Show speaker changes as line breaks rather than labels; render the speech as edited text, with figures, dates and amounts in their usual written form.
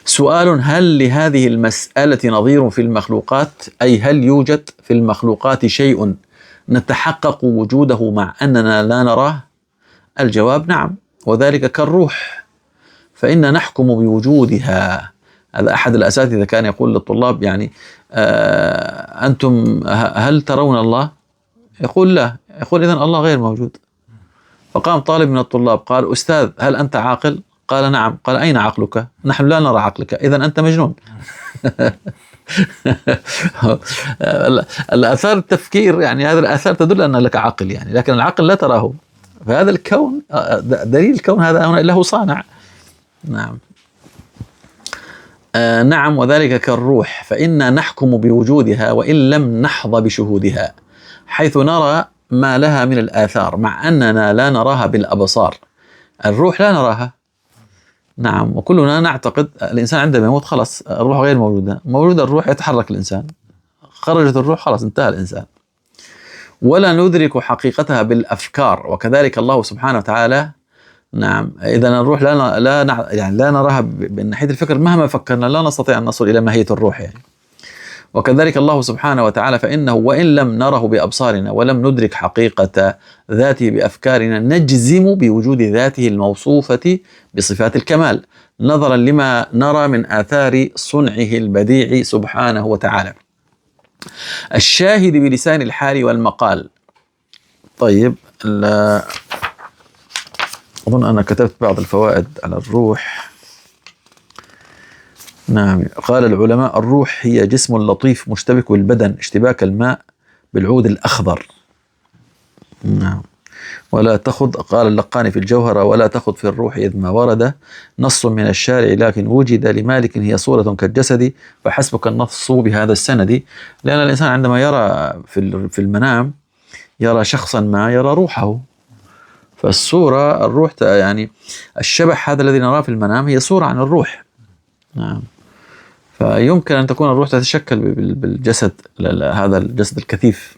سؤال: هل لهذه المسألة نظير في المخلوقات؟ أي هل يوجد في المخلوقات شيء نتحقق وجوده مع أننا لا نراه؟ الجواب: نعم، وذلك كالروح، فإن نحكم بوجودها. هذا أحد الأساتذة كان يقول للطلاب يعني أنتم هل ترون الله؟ يقول لا. يقول إذن الله غير موجود. فقام طالب من الطلاب قال: أستاذ، هل أنت عاقل؟ قال: نعم. قال: أين عقلك؟ نحن لا نرى عقلك، إذن أنت مجنون. الآثار التفكير يعني هذه الآثار تدل أن لك عقل يعني، لكن العقل لا تراه. فهذا الكون دليل الكون هذا هنا له صانع. نعم. نعم، وذلك كالروح، فإنا نحكم بوجودها وإن لم نحظى بشهودها، حيث نرى ما لها من الآثار مع أننا لا نراها بالأبصار. الروح لا نراها. نعم، وكلنا نعتقد الإنسان عندما يموت خلاص الروح غير موجودة. موجودة الروح يتحرك الإنسان، خرجت الروح خلاص انتهى الإنسان. ولا ندرك حقيقتها بالأفكار، وكذلك الله سبحانه وتعالى. نعم، إذا الروح لا نراها من ناحية الفكر، مهما فكرنا لا نستطيع أن نصل إلى ماهية الروح يعني. وكذلك الله سبحانه وتعالى فإنه وإن لم نره بأبصارنا ولم ندرك حقيقة ذاته بأفكارنا، نجزم بوجود ذاته الموصوفة بصفات الكمال، نظرا لما نرى من آثار صنعه البديع سبحانه وتعالى، الشاهد بلسان الحال والمقال. طيب، أظن أنا كتبت بعض الفوائد على الروح. نعم، قال العلماء: الروح هي جسم لطيف مشتبك بالبدن اشتباك الماء بالعود الأخضر. نعم. ولا تخض، قال اللقاني في الجوهرة: ولا تخض في الروح إذ ما ورد نص من الشارع لكن وجد لمالك هي صورة كالجسد فحسبك النص بهذا السند. لأن الإنسان عندما يرى في المنام يرى شخصا ما يرى روحه، فالصورة الروح يعني الشبح هذا الذي نراه في المنام هي صورة عن الروح. نعم. فيمكن أن تكون الروح تتشكل بالجسد، هذا الجسد الكثيف